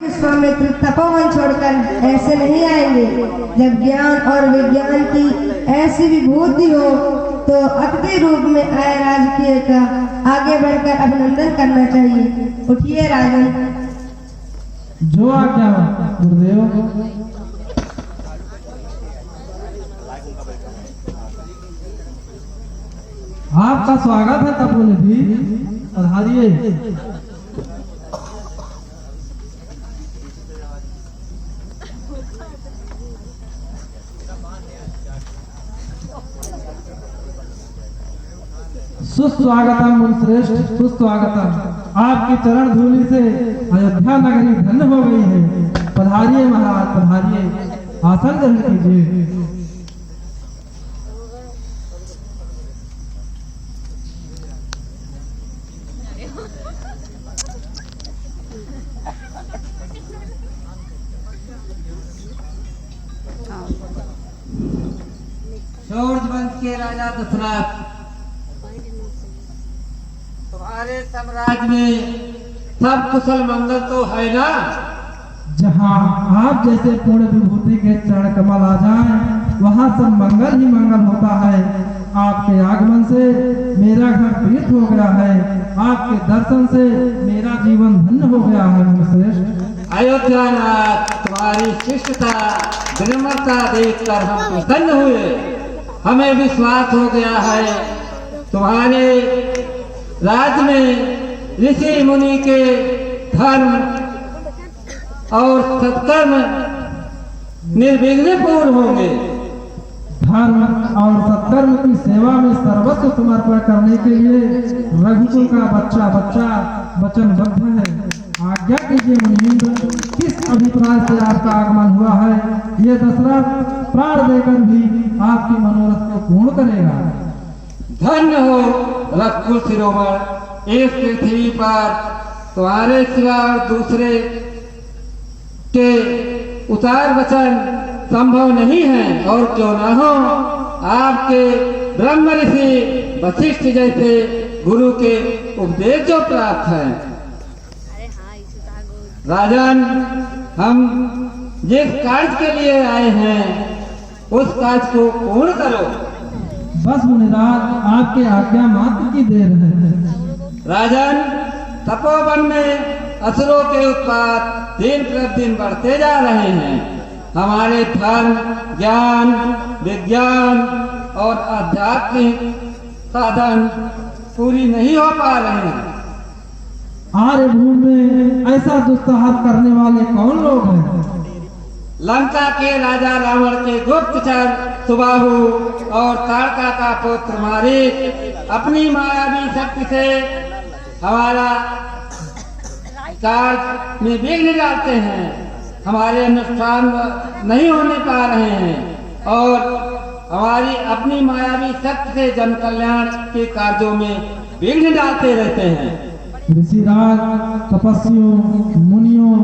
विश्वामित्र तपोवन छोड़कर ऐसे नहीं आएंगे। जब ज्ञान और विज्ञान की ऐसी विभूति हो तो अतिथि रूप में आए राजकीय का आगे बढ़कर अभिनंदन करना चाहिए। उठिए राजन। जो आज्ञा गुरुदेव। आपका स्वागत है तपोनिधि, पधारिए। सुस्वागतम मुनिश्रेष्ठ, सुस्वागतम। आपकी चरण धूलि से अयोध्या नगरी धन्य हो गई है। पधारिए महाराज, पधारिए, आसन ग्रहण कीजिए। सूर्यवंश के राजा दशरथ, तुम्हारे साम्राज्य में सब कुशल मंगल तो है ना? जहाँ आप जैसे पूर्ण विभूति के चरण कमल आ जाएं, वहाँ सब मंगल ही मंगल होता है। आपके आगमन से मेरा घर तीर्थ हो गया है। आपके दर्शन से मेरा जीवन धन्य हो गया है। मुनिश्रेष्ठ, अयोध्यानाथ, तुम्हारी शिष्टता विनम्रता देखकर हम प्रसन्न हुए। हमें विश्वास हो गया है तुम्हारे राज्य में ऋषि मुनि के धर्म और सत्कर्म निर्विघ्न पूर्ण होंगे। धर्म और सत्कर्म की सेवा में सर्वस्व समर्पण करने के लिए रघुकुल का बच्चा बच्चा वचनबद्ध है। आज्ञा कीजिए मुनीन्द्र, किस अभिप्राय से आपका आगमन हुआ है? ये दशरथ प्राण देकर भी आपकी मनोरथ को पूर्ण करेगा। धन्य हो रघुकुल शिरोमण, इस पृथ्वी पर तुम्हारे सिवा और दूसरे के उतार वचन संभव नहीं है। और क्यों न हो, आपके ब्रह्म ऋषि वशिष्ठ जैसे गुरु के उपदेश जो प्राप्त है। राजन, हम जिस कार्य के लिए आए हैं उस कार्य को पूर्ण करो। बस मुनिराज, आपके आज्ञा मात्र की देर है। राजन, तपोवन में असुरों के उत्पात दिन प्रतिदिन बढ़ते जा रहे हैं। हमारे धर्म, ज्ञान, विज्ञान और आध्यात्मिक साधन पूरी नहीं हो पा रहे हैं। आर्यभूमि में ऐसा दुस्साहस करने वाले कौन लोग हैं? लंका के राजा रावण के गुप्तचर सुबाहु और ताड़का का पुत्र मारीच अपनी मायावी शक्ति से हमारा कार्य में विघ्न डालते हैं। हमारे अनुष्ठान नहीं होने पा रहे हैं और हमारी अपनी मायावी शक्ति से जन कल्याण के कार्यों में विघ्न डालते रहते हैं। ऋषिराज, तपस्वियों, मुनियों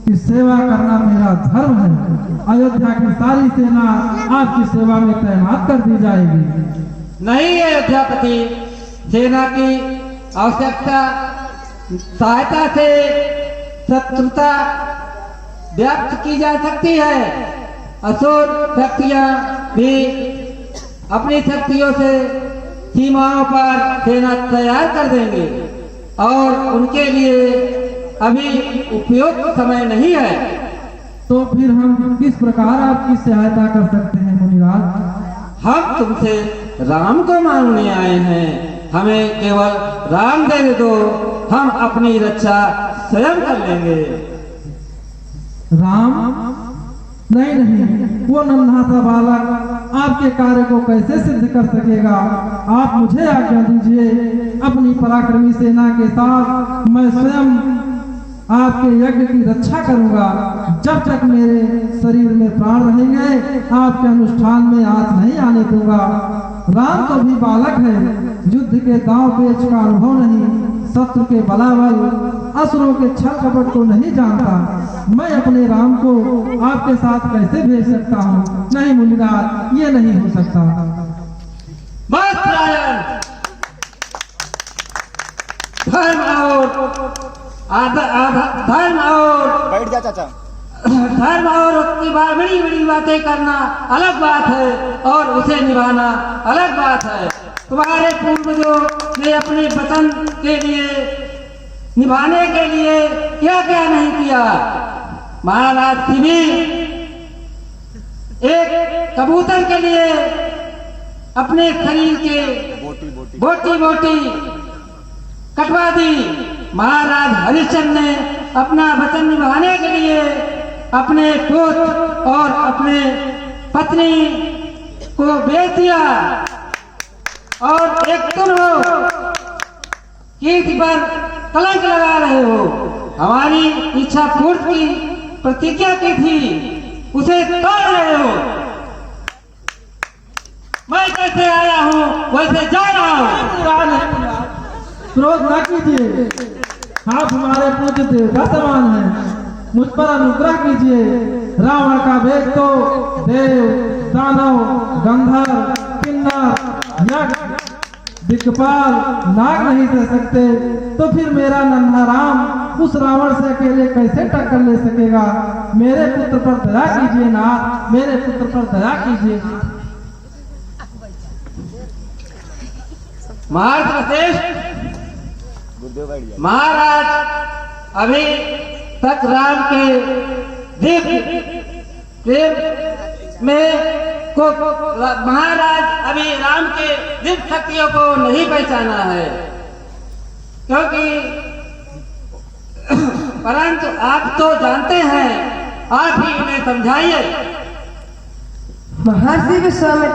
की सेवा करना मेरा धर्म है। अयोध्या की सारी सेना आपकी सेवा में तैनात कर दी जाएगी। नहीं अयोध्यापति, सेना की आवश्यकता सहायता से शत्रुता व्याप्त की जा सकती है। असुर शक्तियां भी अपनी शक्तियों से सीमाओं पर सेना तैयार कर देंगे और उनके लिए अभी उपयुक्त समय नहीं है। तो फिर हम किस प्रकार आपकी सहायता कर सकते हैं मुनिराज? हम तुमसे राम को मांगने आए हैं। हमें केवल राम देने दो, हम अपनी रक्षा स्वयं कर लेंगे। राम? नहीं नहीं, वो नन्हा सा बालक आपके कार्य को कैसे सिद्ध कर सकेगा? आप मुझे आज्ञा दीजिए, अपनी पराक्रमी सेना के साथ मैं स्वयं आपके यज्ञ की रक्षा करूंगा। जब तक मेरे शरीर में प्राण रहेंगे आपके अनुष्ठान में आंच नहीं आने दूंगा। राम तो भी बालक है, युद्ध के दांव पेच का अनुभव नहीं, शत्रु के बलाबल असुरों के छल कपट को नहीं जानता। मैं अपने राम को आपके साथ कैसे भेज सकता हूँ? नहीं मुनिराज, ये नहीं हो सकता। बस राजन, धर्म और धर्म और बैठ जा चाचा। धर्म और उसकी बड़ी बड़ी बातें करना अलग बात है और उसे निभाना अलग बात है। तुम्हारे पूर्वजों ने अपने वतन के लिए निभाने के लिए क्या क्या नहीं किया। महाराज शिविर एक कबूतर के लिए अपने शरीर के बोटी बोटी कटवा दी। महाराज हरिश्चंद्र ने अपना वचन निभाने के लिए अपने पुत्र और अपने पत्नी को बेच दिया। और एक तुम हो कीर्ति पर कलंक लगा रहे हो। हमारी इच्छा पूर्ति की प्रतिज्ञा की थी, उसे तोड़ रहे हो। मैं कैसे आया हूँ वैसे जा रहा हूँ। क्रोध न कीजिए, आप हमारे पूज्य देवता समान हैं, मुझ पर अनुग्रह कीजिए। रावण का भेद तो देव, दानव, गंधर्व, किन्नर, यज्ञ, दिक्पाल, नाग नहीं सह सकते, तो फिर मेरा नन्हा राम उस रावण से अकेले कैसे टक्कर ले सकेगा। मेरे पुत्र पर दया कीजिए नाथ, मेरे पुत्र पर दया कीजिए। महाराज अभी तक राम के दिव्य प्रेम में को महाराज अभी राम के दिव्य शक्तियों को नहीं पहचाना है, क्योंकि परंतु आप तो जानते हैं, आप ही उन्हें समझाइए। महर्षि विश्वामित्र